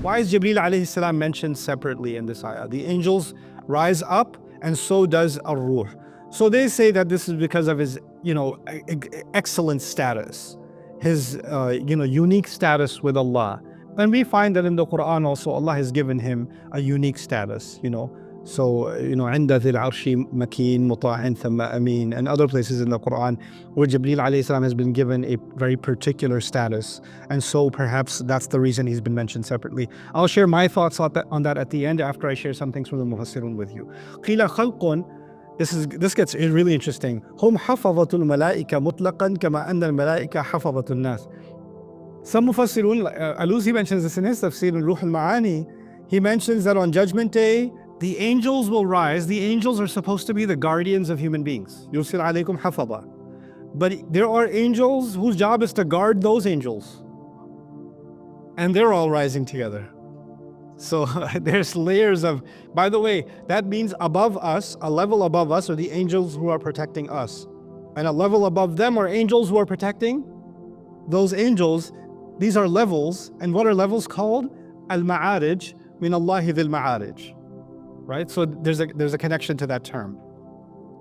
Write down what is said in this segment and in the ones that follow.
Why is Jibreel alayhi salam mentioned separately in this ayah? The angels rise up and so does ar-ruh. So they say that this is because of his, excellent status, his, unique status with Allah. And we find that in the Quran also, Allah has given him a unique status, So, عند ذي العرش مكين مطاع ثم أمين, and other places in the Quran where Jibreel alayhi salam has been given a very particular status. And so perhaps that's the reason he's been mentioned separately. I'll share my thoughts on that at the end after I share some things from the Mufassirun with you. قِيلَ خَلْقٌ, this gets really interesting. هم حفظة الملائكة مطلقا كما أن الملائكة حفظة الناس. Some Mufassirun, Alusi mentions this in his Tafsir in Ruh al-Ma'ani. He mentions that on Judgment Day, the angels will rise. The angels are supposed to be the guardians of human beings. Yursil alaykum hafadha. But there are angels whose job is to guard those angels. And they're all rising together. So there's layers of, by the way, that means above us, a level above us are the angels who are protecting us. And a level above them are angels who are protecting those angels. These are levels. And what are levels called? Al-Ma'arij min Allahi dhil Ma'arij. Right? So there's a connection to that term.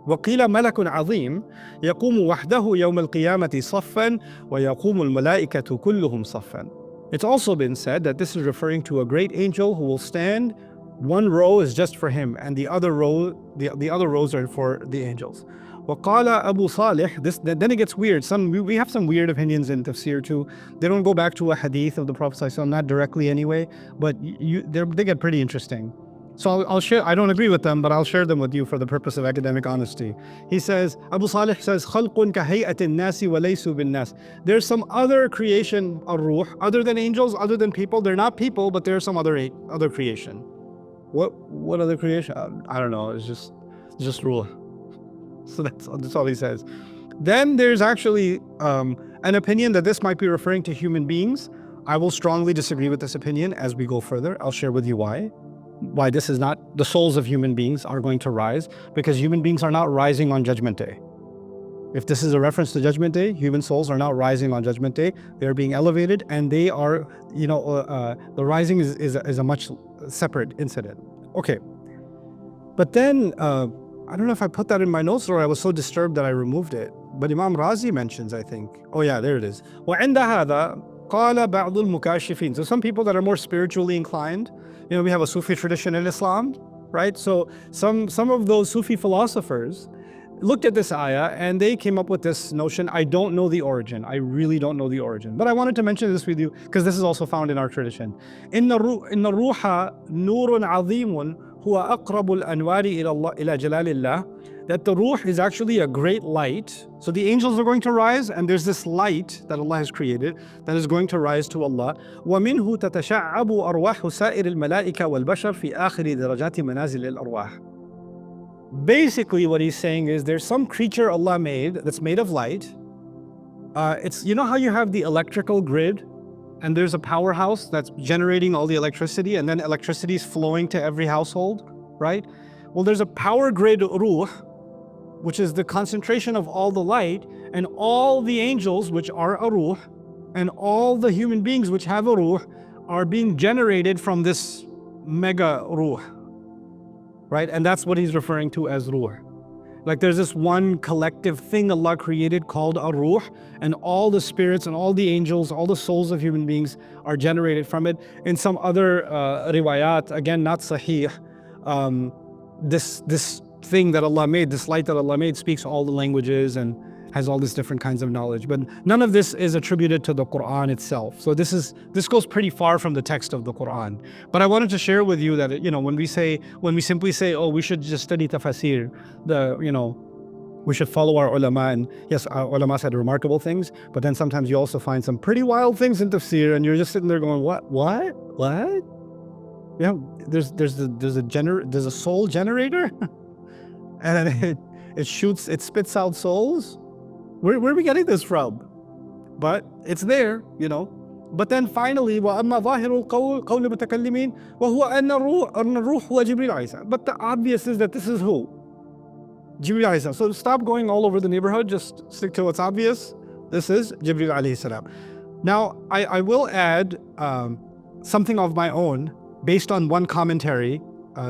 وقيل ملك عظيم يقوم وحده يوم القيامة صفا ويقوم الملائكة كلهم صفا. It's also been said that this is referring to a great angel who will stand. One row is just for him, and the other rows are for the angels. وقال أبو صالح, then it gets weird. We have some weird opinions in tafsir too. They don't go back to a hadith of the Prophet ﷺ, not directly anyway, but they get pretty interesting. So I'll share, I don't agree with them, but I'll share them with you for the purpose of academic honesty. He says, Abu Salih says, خَلْقٌ كَهَيْئَةِ النَّاسِ وَلَيْسُوا بِالنَّاسِ. There's some other creation, ar-ruh, other than angels, other than people. They're not people, but there's some other creation. What other creation? I don't know, it's just ruh. So that's all he says. Then there's actually an opinion that this might be referring to human beings. I will strongly disagree with this opinion as we go further. I'll share with you why this is not, the souls of human beings are going to rise, because human beings are not rising on Judgment Day. If this is a reference to Judgment Day, human souls are not rising on Judgment Day. They're being elevated, and they are, the rising is a much separate incident. Okay. But then, I don't know if I put that in my notes or I was so disturbed that I removed it. But Imam Razi mentions, I think. Oh yeah, there it is. وَعِنْدَ هَذَا قَالَ بَعْضُ الْمُكَاشِفِينَ. So some people that are more spiritually inclined, we have a Sufi tradition in Islam, right? So some of those Sufi philosophers looked at this ayah and they came up with this notion. I don't know the origin. I really don't know the origin. But I wanted to mention this with you because this is also found in our tradition. إِنَّ الرُّوحَ نُورٌ عَظِيمٌ هُوَ أَقْرَبُ الْأَنْوَارِ إِلَى جَلَالِ اللَّهِ. That the ruh is actually a great light. So the angels are going to rise, and there's this light that Allah has created that is going to rise to Allah. وَمِنْهُ تَتَشَعَّبُ أَرْوَاحُ سَائِرِ الْمَلَائِكَةِ وَالْبَشَرِ فِي آخِرِ دَرَجَاتِ مَنَازِلِ الْأَرْوَاحِ. Basically what he's saying is there's some creature Allah made that's made of light. It's, how you have the electrical grid and there's a powerhouse that's generating all the electricity, and then electricity is flowing to every household, right? Well, there's a power grid ruh, which is the concentration of all the light, and all the angels, which are a ruh, and all the human beings which have a ruh are being generated from this mega ruh, right? And that's what he's referring to as ruh. Like there's this one collective thing Allah created called a ruh, and all the spirits and all the angels, all the souls of human beings are generated from it. In some other riwayat, again not sahih, this thing that Allah made, this light that Allah made, speaks all the languages and has all these different kinds of knowledge. But none of this is attributed to the Quran itself. So this goes pretty far from the text of the Quran. But I wanted to share with you that, when we simply say, oh, we should just study tafsir, we should follow our ulama. And yes, our ulama said remarkable things, but then sometimes you also find some pretty wild things in tafsir, and you're just sitting there going, what? There's a soul generator, and it spits out souls. Where are we getting this from? But it's there, But then finally, وَأَمَّا ظَاهِرُ الْقَوْلِ الْمُتَكَلِّمِينَ وَهُوَ أَنَّ الرُّوحُ وَجِبْرِيلَ عَلَيْهِ. But the obvious is that this is who? Jibreel alayhi salam. So stop going all over the neighborhood, just stick to what's obvious. This is Jibreel alayhi salam. Now, I will add something of my own based on one commentary.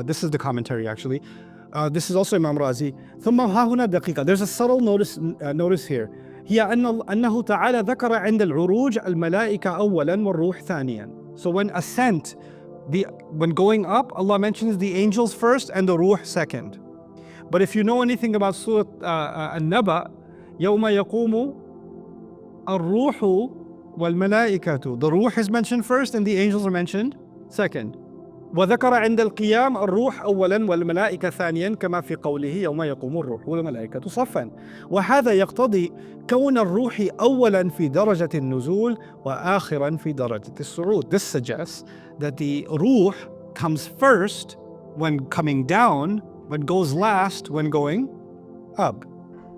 This is the commentary actually. This is also Imam Razi. ثم ها هنا دقيقة. There's a subtle notice here. هي أنه تعالى ذكر عند العروج الملائكة أولا والروح ثانيا. So when ascent, when going up, Allah mentions the angels first and the ruh second. But if you know anything about Surah An-Naba, يوم يقوم الروح والملائكة. The ruh is mentioned first and the angels are mentioned second. وذكر عند القيام الروح أولا والملائكة ثانيا كما في قوله يوم يقوم الروح والملائكة صفا. وهذا يقتضي كون الروح أولا في درجة النزول وآخرا في درجة الصعود. This suggests that the ruh comes first when coming down, but goes last when going up.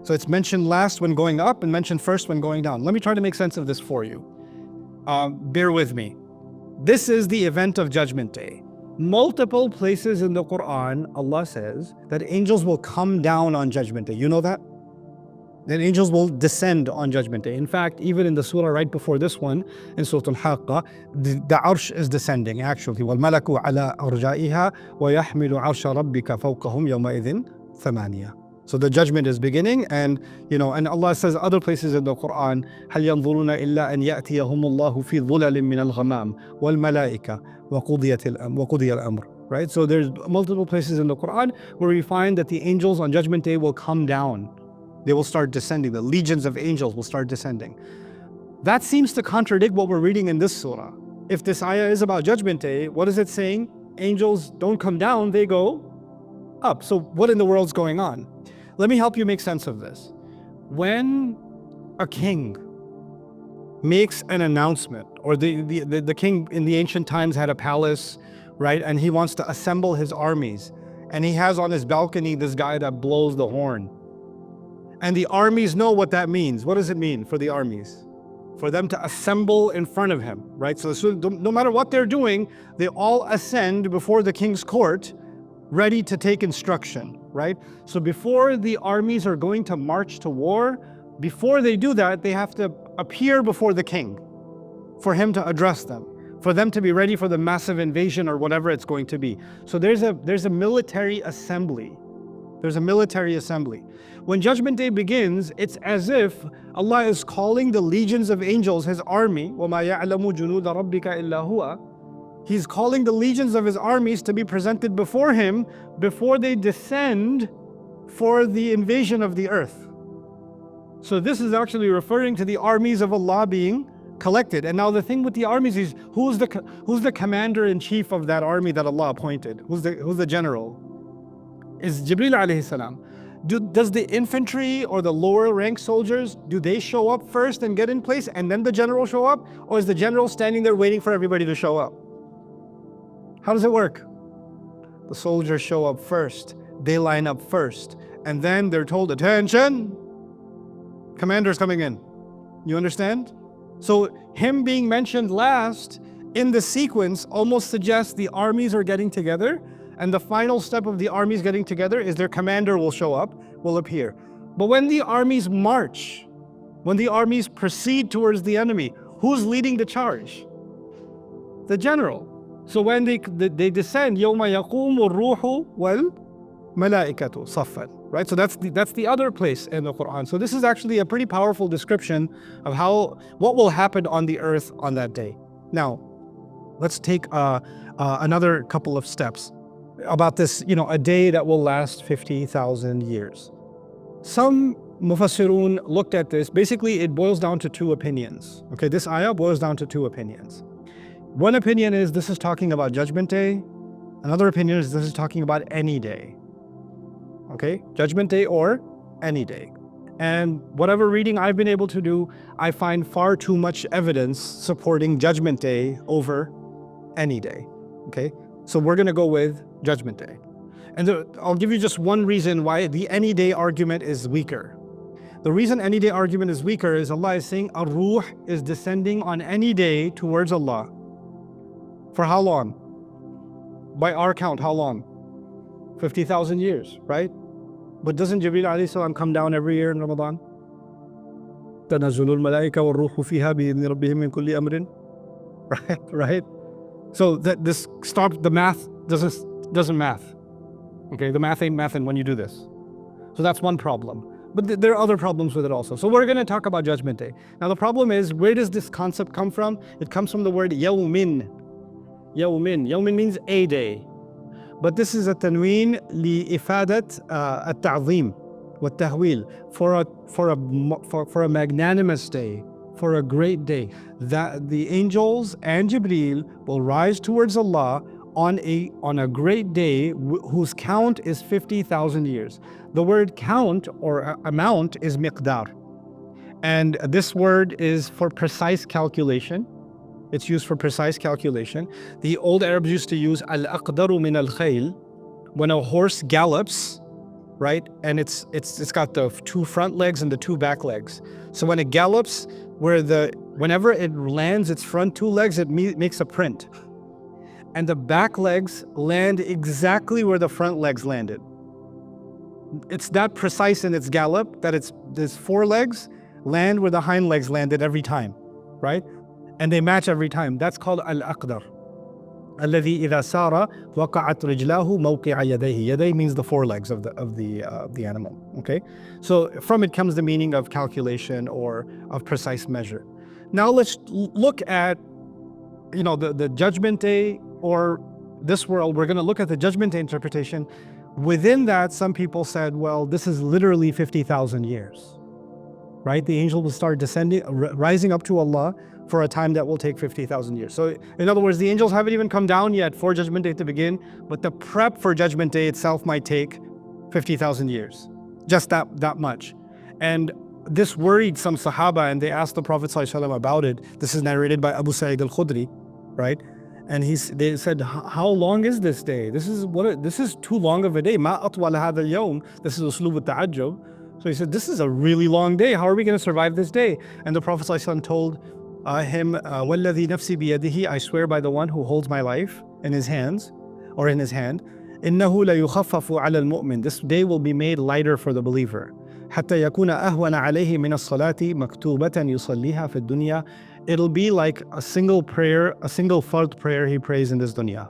So it's mentioned last when going up and mentioned first when going down. Let me try to make sense of this for you. Bear with me. This is the event of Judgment Day. Multiple places in the Quran, Allah says that angels will come down on Judgment Day. You know that? That angels will descend on Judgment Day. In fact, even in the surah right before this one, in Surah Al-Haqqa, the arsh is descending actually. وَالْمَلَكُ عَلَىٰ أَرْجَائِهَا وَيَحْمِلُ عَرْشَ رَبِّكَ فَوْقَهُمْ يَوْمَئِذٍ ثَمَانِيَةٌ. So the judgment is beginning, and and Allah says other places in the Quran, هل ينظرون إلا أن يأتيهم الله في ظلل من الغمام والملائكة وقضي الأمر. Right? So there's multiple places in the Quran where we find that the angels on Judgment Day will come down. They will start descending. The legions of angels will start descending. That seems to contradict what we're reading in this surah. If this ayah is about Judgment Day, what is it saying? Angels don't come down, they go up. So what in the world's going on? Let me help you make sense of this. When a king makes an announcement, or the king in the ancient times had a palace, right? And he wants to assemble his armies. And he has on his balcony this guy that blows the horn. And the armies know what that means. What does it mean for the armies? For them to assemble in front of him, right? So no matter what they're doing, they all ascend before the king's court, ready to take instruction, right? So before the armies are going to march to war, before they do that, they have to appear before the king for him to address them, for them to be ready for the massive invasion or whatever it's going to be. So there's a military assembly. There's a military assembly. When Judgment Day begins, it's as if Allah is calling the legions of angels, His army, وَمَا يَعْلَمُ جُنُودَ رَبِّكَ إِلَّا هُوَ. He's calling the legions of His armies to be presented before Him before they descend for the invasion of the earth. So this is actually referring to the armies of Allah being collected. And now the thing with the armies is, who's the commander-in-chief of that army that Allah appointed? Who's the general? Is Jibreel alayhi salam. Does the infantry or the lower rank soldiers, do they show up first and get in place and then the general show up? Or is the general standing there waiting for everybody to show up? How does it work? The soldiers show up first, they line up first, and then they're told, attention, commander's coming in. You understand? So him being mentioned last in the sequence almost suggests the armies are getting together, and the final step of the armies getting together is their commander will show up, will appear. But when the armies march, when the armies proceed towards the enemy, who's leading the charge? The general. So when they descend, يَوْمَ يَقُومُ الرُّوحُ وَالْمَلَائِكَةُ صَفًّا. Right? So that's the other place in the Quran. So this is actually a pretty powerful description of what will happen on the earth on that day. Now, let's take another couple of steps about this, a day that will last 50,000 years. Some Mufassirun looked at this. Basically, it boils down to two opinions. Okay, this ayah boils down to two opinions. One opinion is this is talking about Judgment Day. Another opinion is this is talking about any day. Okay, Judgment Day or any day. And whatever reading I've been able to do, I find far too much evidence supporting Judgment Day over any day. Okay, so we're going to go with Judgment Day. And I'll give you just one reason why the any day argument is weaker. The reason any day argument is weaker is Allah is saying Ar-Ruh is descending on any day towards Allah. For how long? By our count, how long? 50,000 years, right? But doesn't Jibreel alayhi salam come down every year in Ramadan? تَنَزُّلُ الْمَلَائِكَةُ وَالرُّوحُ فِيهَا بِإِذْنِ رَبِّهِمْ مِنْ كُلِّ أَمْرٍ. Right? So that this stops, the math doesn't math. Okay, the math ain't mathing when you do this. So that's one problem. But there are other problems with it also. So we're going to talk about Judgment Day. Now the problem is, where does this concept come from? It comes from the word yawmin. Yawmin. Yawmin means a day. But this is a tanween li-ifadat at-ta'zim wa-tahwil, for a magnanimous day, for a great day, that the angels and Jibreel will rise towards Allah on a great day whose count is 50,000 years. The word count or amount is miqdar. And this word is for precise calculation. It's used for precise calculation. The old Arabs used to use al-aqdaru min al-khayl, when a horse gallops, right? And it's got the two front legs and the two back legs. So when it gallops, whenever it lands its front two legs, it makes a print. And the back legs land exactly where the front legs landed. It's that precise in its gallop that these four legs land where the hind legs landed every time, right? And they match every time. That's called al-aqdar. الذي إذا سار وقعت رجلاه موقع يديه. Yaday means the four legs of the animal. Okay, so from it comes the meaning of calculation or of precise measure. Now let's look at, the Judgment Day or this world. We're going to look at the Judgment Day interpretation. Within that, some people said, well, this is literally 50,000 years, right? The angel will start descending, rising up to Allah for a time that will take 50,000 years. So in other words, the angels haven't even come down yet for Judgment Day to begin, but the prep for Judgment Day itself might take 50,000 years, just that much. And this worried some Sahaba, and they asked the Prophet ﷺ about it. This is narrated by Abu Sa'id al-Khudri, right? And they said, how long is this day? This is too long of a day. Ma atwal hadha al-yawm. This is uslub al-ta'ajjub. So he said, this is a really long day. How are we going to survive this day? And the Prophet ﷺ told him, وَالَّذِي نَفْسِي بِيَدِهِ, I swear by the one who holds my life in his hands, or in his hand, إِنَّهُ لَيُخَفَّفُ عَلَى الْمُؤْمِنِ. This day will be made lighter for the believer. حَتَّى يَكُونَ أَهْوَنَ عَلَيْهِ مِنَ الصَّلَاةِ مَكْتُوبَةً يُصَلِّيهَا فِي الدُّنْيَا. It'll be like a single prayer, a single fard prayer he prays in this dunya.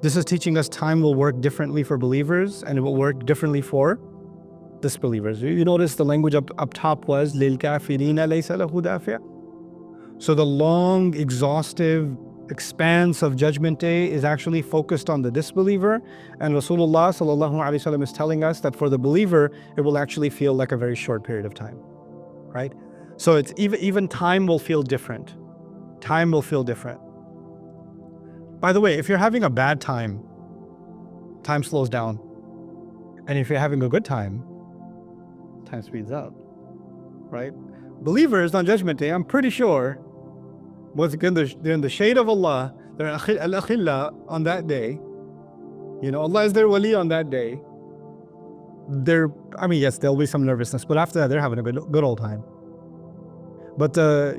This is teaching us time will work differently for believers, and it will work differently for disbelievers. You notice the language up top was لِلْكَافِرِينَ لَيْسَ لَهُ دَافِعٌ. So the long, exhaustive expanse of Judgment Day is actually focused on the disbeliever, and Rasulullah sallallahu alaihi wasallam is telling us that for the believer, it will actually feel like a very short period of time, right? So it's even time will feel different. Time will feel different. By the way, if you're having a bad time, time slows down. And if you're having a good time speeds up, right? Believers on Judgment Day, I'm pretty sure, they're in the shade of Allah, they're al-akhilla on that day. Allah is their wali on that day. Yes, there'll be some nervousness, but after that, they're having a good old time. But, the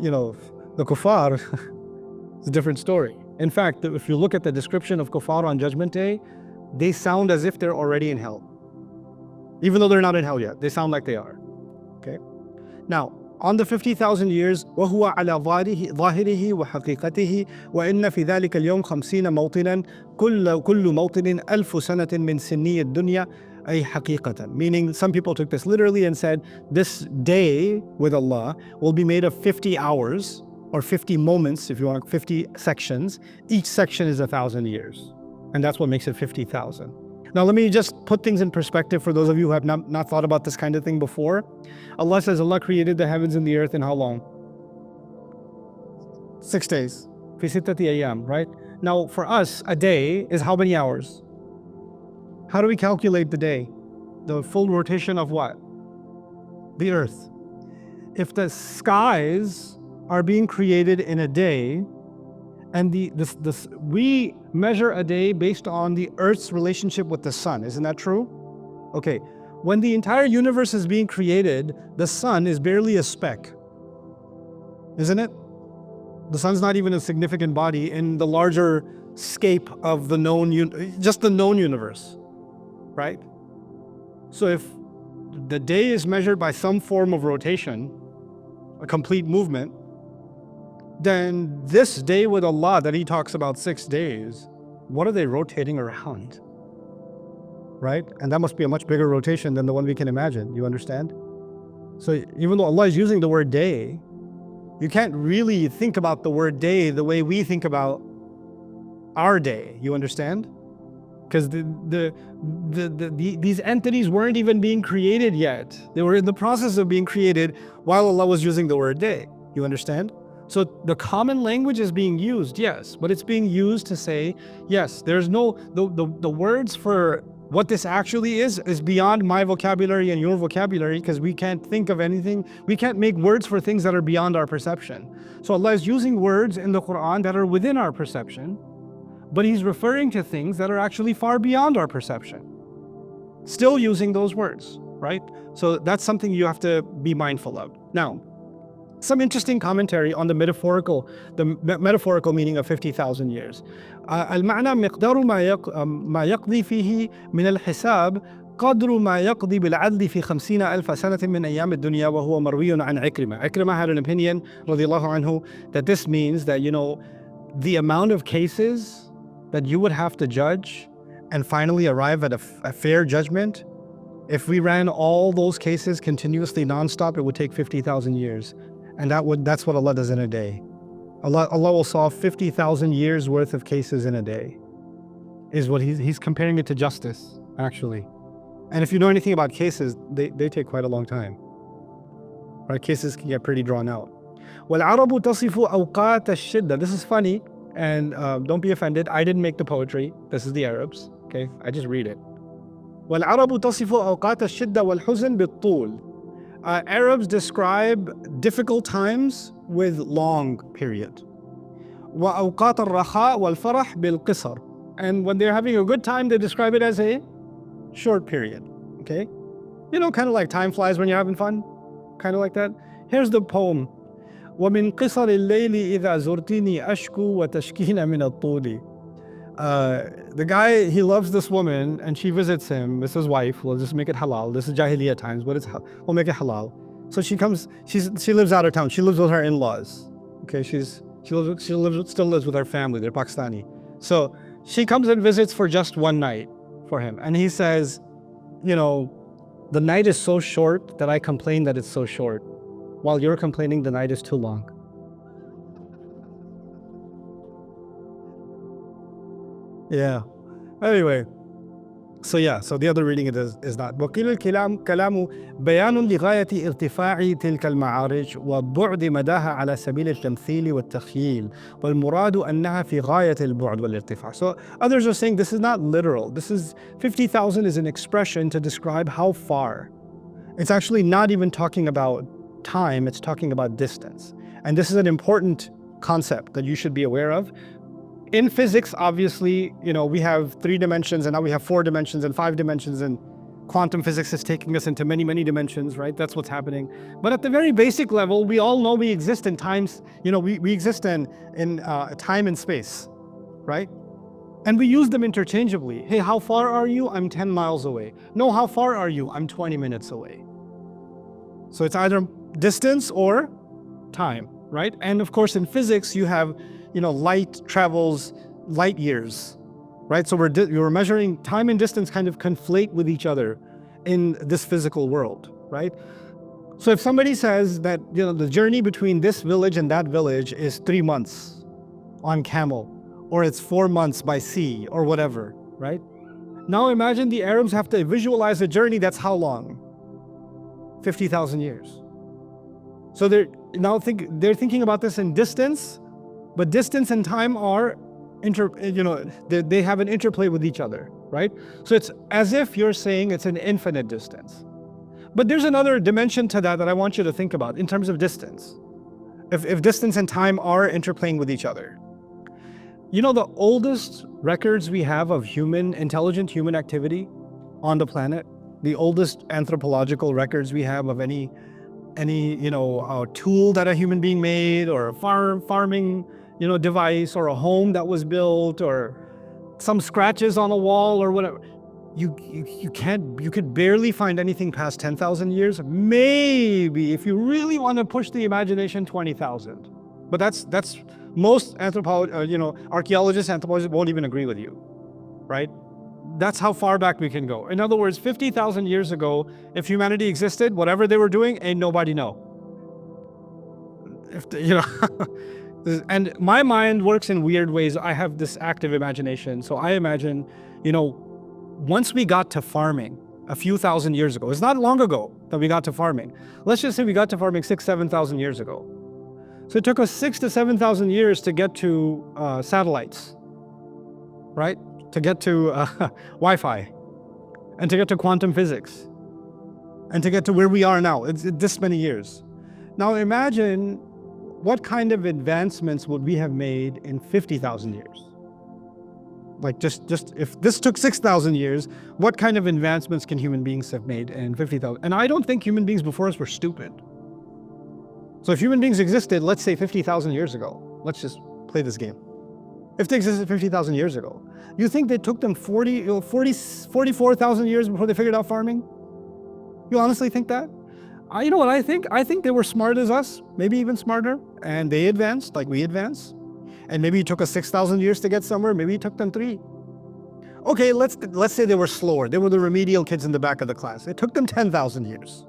kuffar, it's a different story. In fact, if you look at the description of kuffar on Judgment Day, they sound as if they're already in hell. Even though they're not in hell yet, they sound like they are. Okay? Now, on the 50,000 years, وَهُوَ عَلَى ظَاهِرِهِ وَحَقِيقَتِهِ وَإِنَّ فِي ذَلِكَ الْيَوْمِ 50 مَوْطِنًا كُلُّ مَوْطِنٍ أَلْفُ سَنَةٍ مِنْ سِنِّيِ الدُّنْيا أي حقيقة. Meaning, some people took this literally and said, this day with Allah will be made of 50 hours, or 50 moments, if you want, 50 sections. Each section is 1,000 years. And that's what makes it 50,000. Now, let me just put things in perspective for those of you who have not thought about this kind of thing before. Allah says Allah created the heavens and the earth in how long? 6 days. Fi sittati ayyam, right? Now, for us, a day is how many hours? How do we calculate the day? The full rotation of what? The earth. If the skies are being created in a day, and we measure a day based on the Earth's relationship with the sun. Isn't that true? Okay. When the entire universe is being created, the sun is barely a speck. Isn't it? The sun's not even a significant body in the larger scape of the known, just the known universe, right? So if the day is measured by some form of rotation, a complete movement, then this day with Allah that he talks about 6 days, what are they rotating around? Right? And that must be a much bigger rotation than the one we can imagine. You understand? So even though Allah is using the word day, you can't really think about the word day the way we think about our day. You understand? Because these entities weren't even being created yet. They were in the process of being created while Allah was using the word day. You understand? So the common language is being used, yes, but it's being used to say, yes, there's no, the words for what this actually is beyond my vocabulary and your vocabulary, because we can't think of anything. We can't make words for things that are beyond our perception. So Allah is using words in the Quran that are within our perception, but He's referring to things that are actually far beyond our perception. Still using those words, right? So that's something you have to be mindful of. Now, some interesting commentary on the metaphorical meaning of 50,000 years. المعنى مقدار ما يقضي فيه من الحساب قدر ما يقضي بالعدل في 50,000 سنة من أيام الدنيا وهو مروي عن عكرمة. Ikrimah had an opinion, رضي الله عنه, that this means that, the amount of cases that you would have to judge and finally arrive at a fair judgment, if we ran all those cases continuously nonstop, it would take 50,000 years. And that's what Allah does in a day. Allah will solve 50,000 years worth of cases in a day. Is what he's comparing it to justice, actually. And if you know anything about cases, they take quite a long time. Right? Cases can get pretty drawn out. وَالْعَرَبُ تَصِفُ أَوْقَاتَ الشِّدَّةِ. This is funny, and don't be offended. I didn't make the poetry. This is the Arabs. Okay? I just read it. وَالْعَرَبُ تَصِفُ أَوْقَاتَ الشِّدَّةِ وَالْحُزْنِ بِالطُّولِ. Arabs describe difficult times with long period. وَأَوْقَاتَ الرَّخَاءِ وَالْفَرَحِ بِالْقِصَرِ. And when they're having a good time, they describe it as a short period. Okay? Kind of like time flies when you're having fun. Kind of like that. Here's the poem. وَمِنْ قِصَرِ اللَّيْلِ إِذَا زُرْتِنِي أَشْكُو وَتَشْكِينَ مِنَ الطُّولِ. The guy, he loves this woman and she visits him. It's his wife. We'll just make it halal. This is Jahiliyyah times, but we'll make it halal. So she lives out of town. She lives with her in-laws. Okay, she still lives with her family. They're Pakistani. So she comes and visits for just one night for him. And he says, the night is so short that I complain that it's so short, while you're complaining the night is too long. Yeah. Anyway, so the other reading is that وَقِيلَ الكلام بيان لغاية ارتفاع تلك المعارج وبعد مداها على سبيل التمثيل والتخييل والمراد أنها في غاية البعد والارتفاع. So others are saying this is not literal. This is 50,000 is an expression to describe how far. It's actually not even talking about time, it's talking about distance. And this is an important concept that you should be aware of. In physics, obviously, we have 3 dimensions and now we have 4 dimensions and 5 dimensions, and quantum physics is taking us into many, many dimensions, right? That's what's happening. But at the very basic level, we all know we exist in times, we exist in time and space, right? And we use them interchangeably. Hey, how far are you? I'm 10 miles away. No, how far are you? I'm 20 minutes away. So it's either distance or time, right? And of course, in physics, you have light travels light years, right? So we're measuring time and distance kind of conflate with each other in this physical world, right? So if somebody says that, the journey between this village and that village is 3 months on camel, or it's 4 months by sea or whatever, right? Now imagine the Arabs have to visualize a journey that's how long? 50,000 years. So they're thinking about this in distance. But distance and time are, they have an interplay with each other, right? So it's as if you're saying it's an infinite distance. But there's another dimension to that I want you to think about in terms of distance. If distance and time are interplaying with each other. The oldest records we have of intelligent human activity on the planet, the oldest anthropological records we have of any tool that a human being made, or a farming device, or a home that was built, or some scratches on a wall or whatever. You could barely find anything past 10,000 years. Maybe if you really want to push the imagination, 20,000. But that's most archaeologists, anthropologists won't even agree with you, right? That's how far back we can go. In other words, 50,000 years ago, if humanity existed, whatever they were doing, ain't nobody know. And my mind works in weird ways. I have this active imagination. So I imagine, once we got to farming a few thousand years ago, it's not long ago that we got to farming. Let's just say we got to farming 6,000, 7,000 years ago. So it took us 6,000 to 7,000 years to get to satellites, right? To get to Wi-Fi, and to get to quantum physics, and to get to where we are now. It's this many years. Now imagine what kind of advancements would we have made in 50,000 years? Like just if this took 6,000 years, what kind of advancements can human beings have made in 50,000? And I don't think human beings before us were stupid. So if human beings existed, let's say 50,000 years ago, let's just play this game. If they existed 50,000 years ago, you think they took them 44,000 years before they figured out farming? You honestly think that? You know what I think? I think they were smart as us, maybe even smarter, and they advanced like we advance. And maybe it took us 6,000 years to get somewhere, maybe it took them 3. Okay, let's say they were slower. They were the remedial kids in the back of the class. It took them 10,000 years.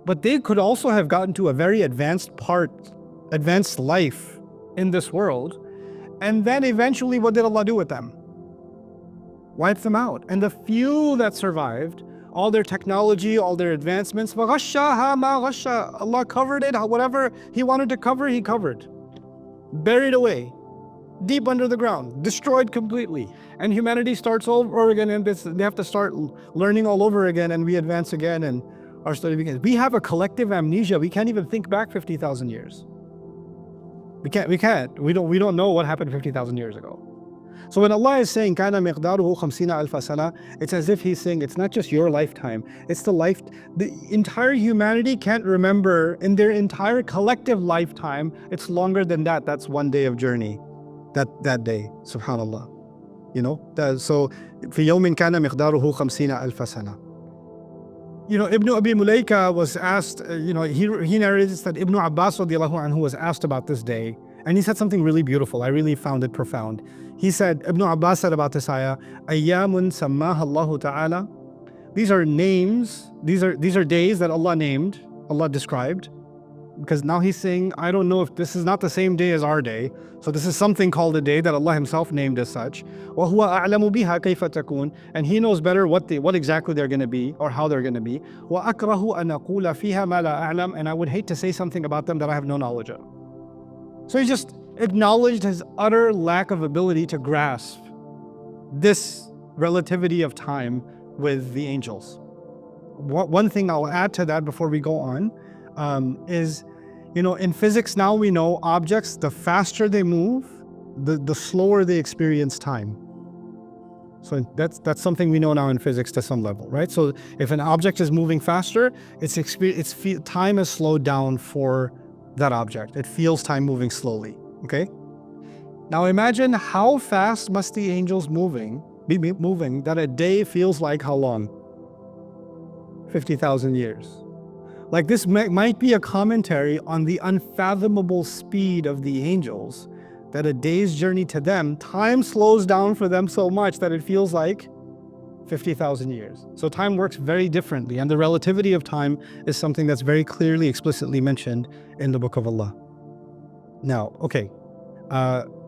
But they could also have gotten to a very advanced life in this world. And then eventually, what did Allah do with them? Wiped them out. And the few that survived, all their technology, all their advancements, فَغَشَّاهَا مَا غَشَّا. Allah covered it, whatever He wanted to cover, He covered. Buried away, deep under the ground, destroyed completely. And humanity starts over again, and they have to start learning all over again, and we advance again, and our study begins. We have a collective amnesia. We can't even think back 50,000 years. We can't. We don't know what happened 50,000 years ago. So when Allah is saying kana miqdaruhu 50 alf sana, it's as if He's saying it's not just your lifetime, it's the entire humanity can't remember in their entire collective lifetime. It's longer than that. That's one day of journey. That day, subhanallah. So في يوم كان مقداره 50 ألف سنة. Ibn Abi Mulaika was asked, he narrates that Ibn Abbas radiallahu anhu was asked about this day, and he said something really beautiful. I really found it profound. He said, Ibn Abbas said about this ayah, Ayyamun sammaha Allahu ta'ala. These are names, these are days that Allah named, Allah described, because now He's saying, I don't know if this is not the same day as our day, so this is something called a day that Allah Himself named as such. وَهُوَ أَعْلَمُ بِهَا كَيْفَ تَكُونَ. And He knows better what exactly they're going to be, or how they're going to be. وَأَكْرَهُ أَنْ أَقُولَ فِيهَا مَا لَا أَعْلَمُ. And I would hate to say something about them that I have no knowledge of. So he just acknowledged his utter lack of ability to grasp this relativity of time with the angels. One thing I'll add to that before we go on is, in physics now we know objects, the faster they move, the slower they experience time. So that's something we know now in physics to some level, right? So if an object is moving faster, time is slowed down for that object. It feels time moving slowly, okay? Now imagine how fast must the angels be moving that a day feels like how long? 50,000 years. Like this might be a commentary on the unfathomable speed of the angels, that a day's journey to them, time slows down for them so much that it feels like 50,000 years. So time works very differently, and the relativity of time is something that's very clearly, explicitly mentioned in the Book of Allah. Now, okay,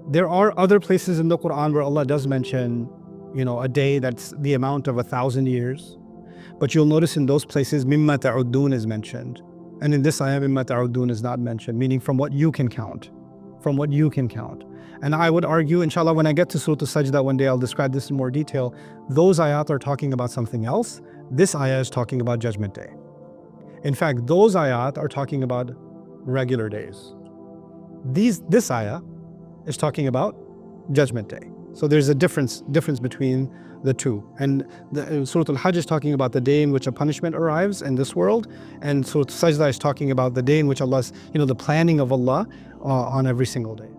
there are other places in the Quran where Allah does mention, a day that's the amount of 1,000 years. But you'll notice in those places, mimma ta'uddun is mentioned. And in this ayah, mimma ta'uddun is not mentioned, meaning from what you can count. From what you can count. And I would argue, inshallah, when I get to Surah Al-Sajdah one day, I'll describe this in more detail. Those ayat are talking about something else. This ayah is talking about Judgment Day. In fact, those ayat are talking about regular days. This ayah is talking about Judgment Day. So there's a difference between the two. And Surah Al-Hajj is talking about the day in which a punishment arrives in this world, and Surah Al-Sajdah is talking about the day in which Allah's, the planning of Allah on every single day.